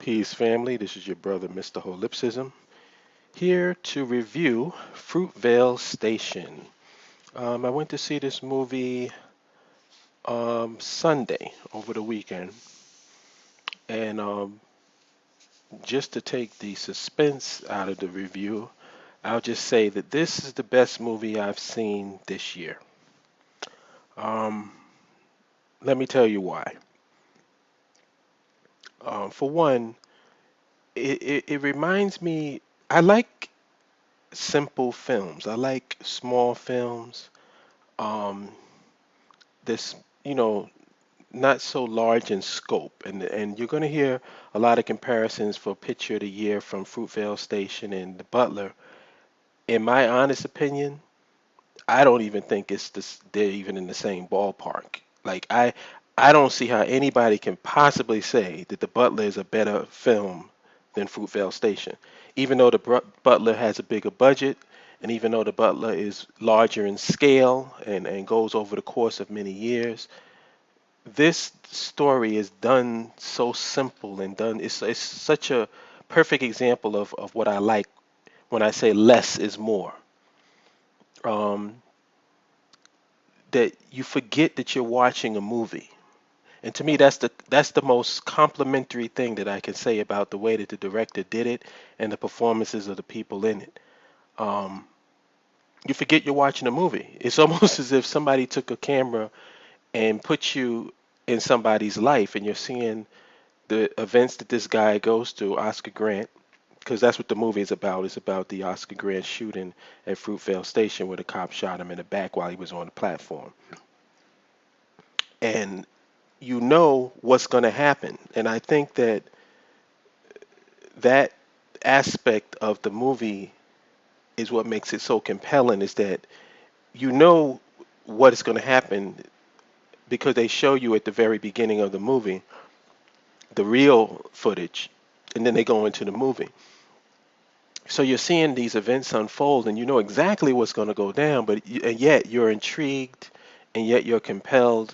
Peace, family. This is your brother, Mr. Holipsism, here to review Fruitvale Station. I went to see this movie Sunday over the weekend, and just to take the suspense out of the review, I'll just say that this is the best movie I've seen this year. Um, Let me tell you why. For one, it reminds me, I like simple films, I like small films. Um, this you know not so large in scope, and you're going to hear a lot of comparisons for picture of the year from Fruitvale Station and The Butler. In my honest opinion, I don't even think they're even in the same ballpark. Like I don't see how anybody can possibly say that The Butler is a better film than Fruitvale Station, even though Butler has a bigger budget, and even though The Butler is larger in scale and goes over the course of many years. This story is done so simple and done. It's such a perfect example of what I like when I say less is more. Um, that you forget that you're watching a movie. And to me, that's the most complimentary thing that I can say about the way that the director did it and the performances of the people in it. Um, you forget you're watching a movie. It's almost as if somebody took a camera and put you in somebody's life, and you're seeing the events that this guy goes through, Oscar Grant, because that's what the movie is about. It's about the Oscar Grant shooting at Fruitvale Station where the cop shot him in the back while he was on the platform. And you know what's going to happen. And I think that that aspect of the movie is what makes it so compelling, is that you know what is going to happen because they show you at the very beginning of the movie the real footage, and then they go into the movie. So you're seeing these events unfold, and you know exactly what's going to go down, and yet you're intrigued, and yet you're compelled,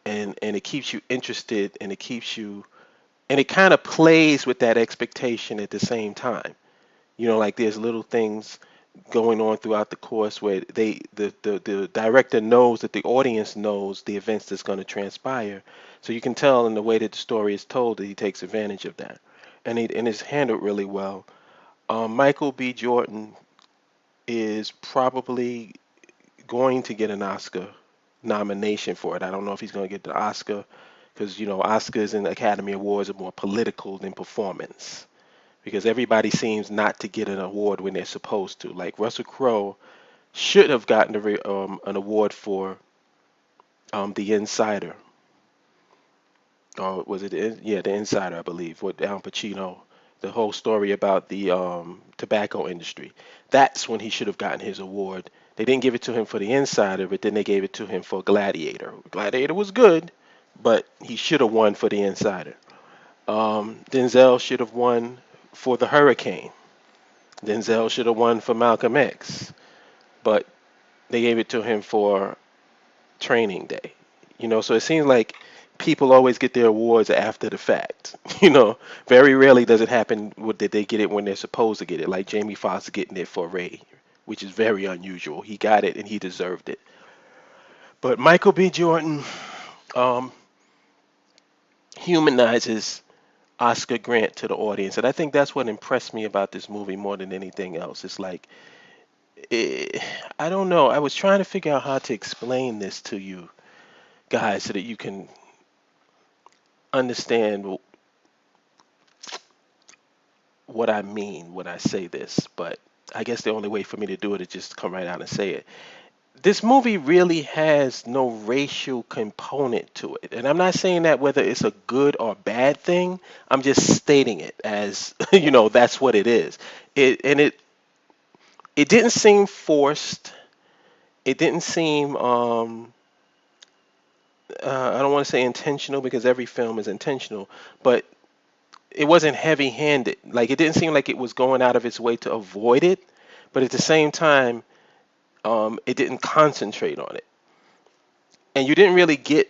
and it keeps you interested, and it kind of plays with that expectation at the same time. Like there's little things going on throughout the course where the director knows that the audience knows the events that's going to transpire. So you can tell in the way that the story is told that he takes advantage of that, and it's handled really well. Michael B. Jordan is probably going to get an Oscar nomination for it. I don't know if he's going to get the Oscar because Oscars and Academy Awards are more political than performance, because everybody seems not to get an award when they're supposed to. Like Russell Crowe should have gotten an award for The Insider. Or was it yeah, The Insider, I believe, with Al Pacino, the whole story about the tobacco industry. That's when he should have gotten his award. They didn't give it to him for The Insider, but then they gave it to him for Gladiator. Gladiator was good, but he should have won for The Insider. Denzel should have won for The Hurricane. Denzel should have won for Malcolm X, but they gave it to him for Training Day. So it seems like people always get their awards after the fact. Very rarely does it happen that they get it when they're supposed to get it, like Jamie Foxx getting it for Ray, which is very unusual. He got it and he deserved it. But Michael B. Jordan um, humanizes Oscar Grant to the audience, and I think that's what impressed me about this movie more than anything else. It's like, eh, I don't know. I was trying to figure out how to explain this to you guys so that you can understand what I mean when I say this, but I guess the only way for me to do it is just to come right out and say it. This movie really has no racial component to it. And I'm not saying that whether it's a good or bad thing. I'm just stating it as, that's what it is. It didn't seem forced. It didn't seem I don't want to say intentional because every film is intentional, but it wasn't heavy-handed. Like it didn't seem like it was going out of its way to avoid it, but at the same time, it didn't concentrate on it, and you didn't really get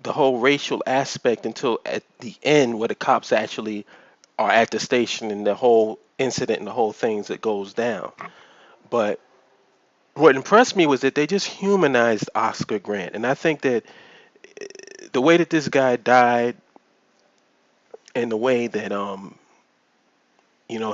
the whole racial aspect until at the end where the cops actually are at the station and the whole incident and the whole things that goes down. But what impressed me was that they just humanized Oscar Grant, and I think that the way that this guy died and the way that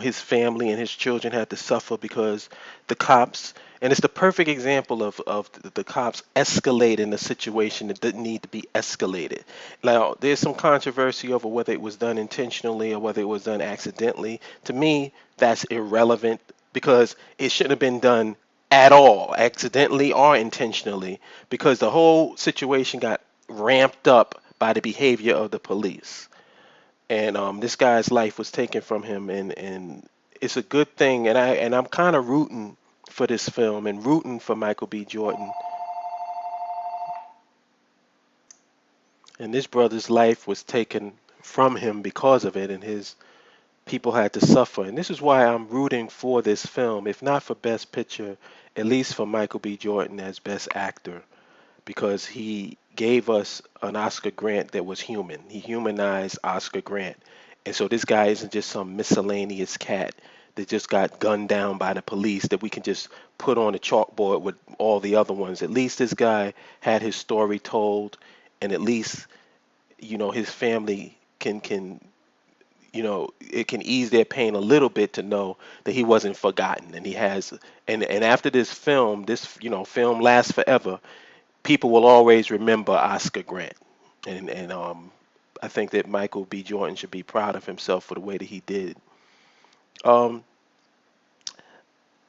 his family and his children had to suffer because the cops, and it's the perfect example of the cops escalating a situation that didn't need to be escalated. Now there's some controversy over whether it was done intentionally or whether it was done accidentally. To me, that's irrelevant because it shouldn't have been done at all, accidentally or intentionally, because the whole situation got ramped up by the behavior of the police, and this guy's life was taken from him, and it's a good thing, and I'm kind of rooting for this film and rooting for Michael B. Jordan, and this brother's life was taken from him because of it, and his people had to suffer, and this is why I'm rooting for this film, if not for Best Picture, at least for Michael B. Jordan as Best Actor, because he gave us an Oscar Grant that was human. He humanized Oscar Grant. And so this guy isn't just some miscellaneous cat that just got gunned down by the police that we can just put on a chalkboard with all the other ones. At least this guy had his story told, and at least his family can it can ease their pain a little bit to know that he wasn't forgotten, and he has, and after this film, film lasts forever. People will always remember Oscar Grant, and I think that Michael B. Jordan should be proud of himself for the way that he did. Um,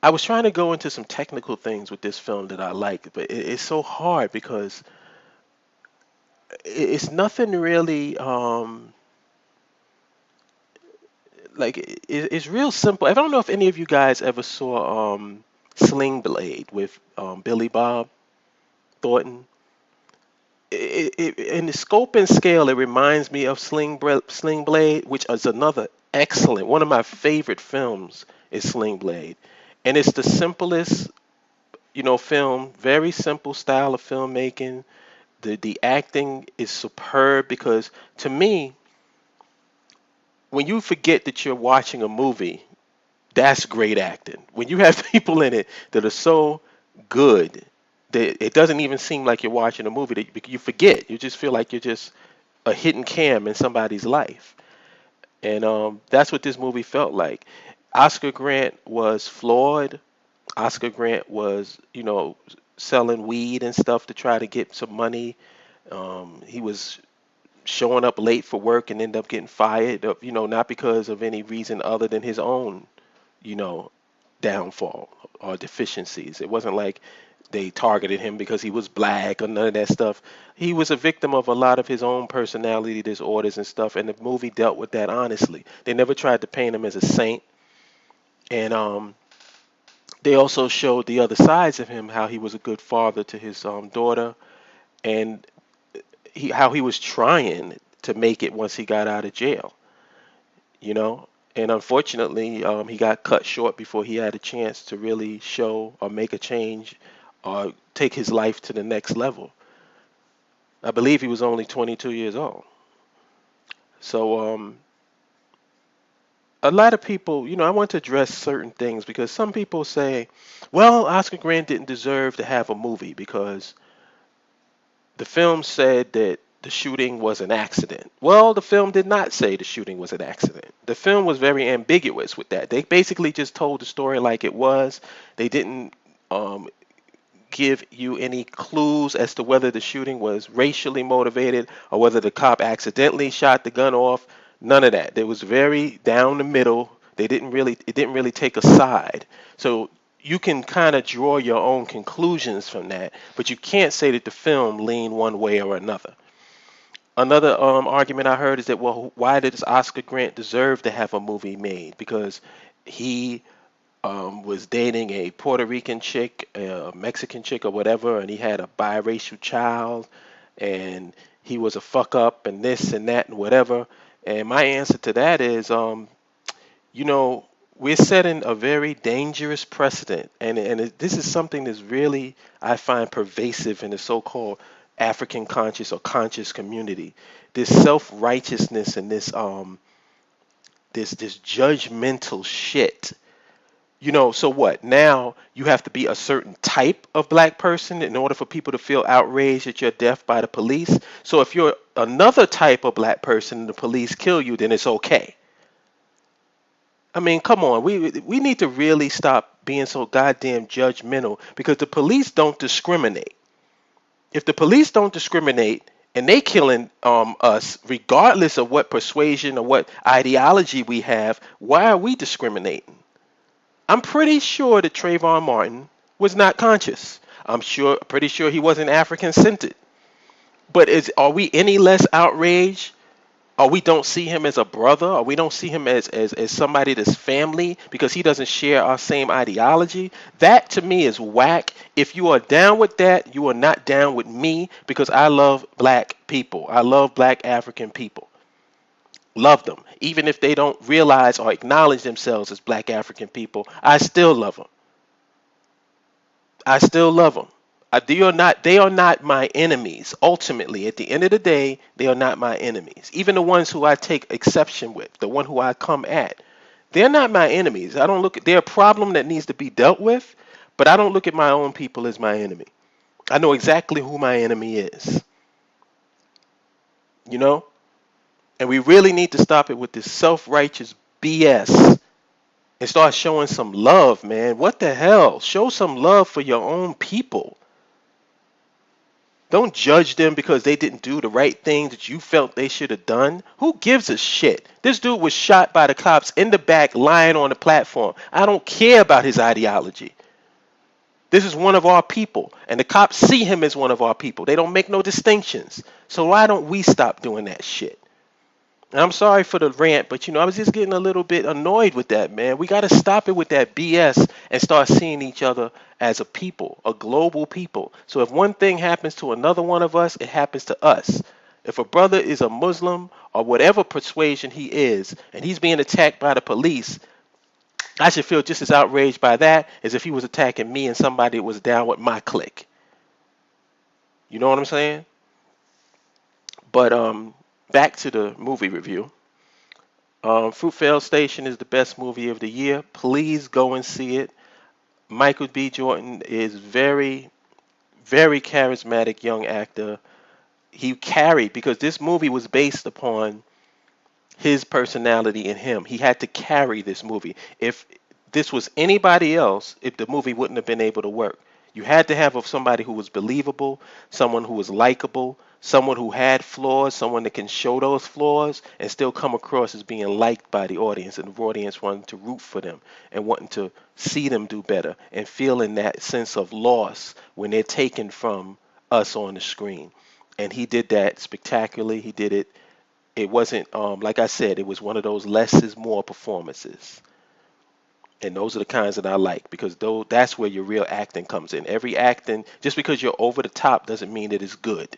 I was trying to go into some technical things with this film that I like, but it's so hard because it's nothing really like it's real simple. I don't know if any of you guys ever saw Sling Blade with Billy Bob Thornton. In the scope and scale, it reminds me of Sling Blade, which is another excellent. One of my favorite films is Sling Blade, and it's the simplest, film. Very simple style of filmmaking. The acting is superb because to me, when you forget that you're watching a movie, that's great acting. When you have people in it that are so good that it doesn't even seem like you're watching a movie, that you forget. You just feel like you're just a hidden cam in somebody's life. And that's what this movie felt like. Oscar Grant was flawed. Oscar Grant was, selling weed and stuff to try to get some money. He was showing up late for work and end up getting fired, not because of any reason other than his own, you know, downfall or deficiencies. It wasn't like they targeted him because he was black or none of that stuff. He was a victim of a lot of his own personality disorders and stuff, and the movie dealt with that honestly. They never tried to paint him as a saint, and they also showed the other sides of him, how he was a good father to his daughter, and how he was trying to make it once he got out of jail, you know. And unfortunately, he got cut short before he had a chance to really show or make a change or take his life to the next level. I believe he was only 22 years old. So a lot of people, I want to address certain things because some people say, well, Oscar Grant didn't deserve to have a movie because the film said that the shooting was an accident. Well, the film did not say the shooting was an accident. The film was very ambiguous with that. They basically just told the story like it was. They didn't um, give you any clues as to whether the shooting was racially motivated or whether the cop accidentally shot the gun off. None of that. It was very down the middle. It didn't really take a side. So you can kind of draw your own conclusions from that, but you can't say that the film leaned one way or another. Another argument I heard is that, well, why does Oscar Grant deserve to have a movie made? Because he was dating a Puerto Rican chick, a Mexican chick, or whatever, and he had a biracial child, and he was a fuck up, and this and that and whatever. And my answer to that is, you know, we're setting a very dangerous precedent, and this is something that's really I find pervasive in the so-called African conscious or conscious community. This self-righteousness and this judgmental shit. So what? Now you have to be a certain type of black person in order for people to feel outraged at your death by the police. So if you're another type of black person and the police kill you, then it's okay. I mean, come on. We need to really stop being so goddamn judgmental because the police don't discriminate. If the police don't discriminate and they killing us regardless of what persuasion or what ideology we have, why are we discriminating? I'm pretty sure that Trayvon Martin was not conscious. Pretty sure he wasn't African centered. But are we any less outraged? Or we don't see him as a brother? Or we don't see him as somebody that's family because he doesn't share our same ideology? That to me is whack. If you are down with that, you are not down with me because I love black people. I love black African people. Love them. Even if they don't realize or acknowledge themselves as black African people, I still love them. I still love them. They are not my enemies. Ultimately, at the end of the day, they are not my enemies. Even the ones who I take exception with, the one who I come at, they're not my enemies. I don't look at they're a problem that needs to be dealt with, but I don't look at my own people as my enemy. I know exactly who my enemy is. You know? And we really need to stop it with this self-righteous BS and start showing some love, man. What the hell? Show some love for your own people. Don't judge them because they didn't do the right thing that you felt they should have done. Who gives a shit? This dude was shot by the cops in the back, lying on the platform. I don't care about his ideology. This is one of our people, and the cops see him as one of our people. They don't make no distinctions. So why don't we stop doing that shit? And I'm sorry for the rant, but I was just getting a little bit annoyed with that, man. We got to stop it with that BS and start seeing each other as a people, a global people. So if one thing happens to another one of us, it happens to us. If a brother is a Muslim or whatever persuasion he is, and he's being attacked by the police, I should feel just as outraged by that as if he was attacking me and somebody was down with my clique. You know what I'm saying? But back to the movie review. Fruitvale Station is the best movie of the year. Please go and see it. Michael B. Jordan is very, very charismatic young actor. He carried because this movie was based upon his personality in him. He had to carry this movie. If this was anybody else, the movie wouldn't have been able to work. You had to have somebody who was believable, someone who was likable, someone who had flaws, someone that can show those flaws and still come across as being liked by the audience and the audience wanting to root for them and wanting to see them do better and feeling that sense of loss when they're taken from us on the screen. And he did that spectacularly. He did it. It wasn't like I said, it was one of those less is more performances. And those are the kinds that I like because that's where your real acting comes in. Every acting, just because you're over the top doesn't mean that it's good.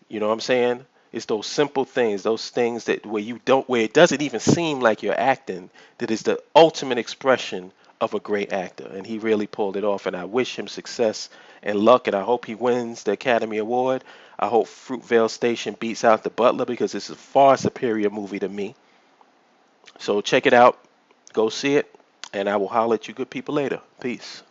You know what I'm saying? It's those simple things, those things that where it doesn't even seem like you're acting, that is the ultimate expression of a great actor. And he really pulled it off. And I wish him success and luck. And I hope he wins the Academy Award. I hope Fruitvale Station beats out The Butler because it's a far superior movie to me. So check it out. Go see it. And I will holler at you good people later. Peace.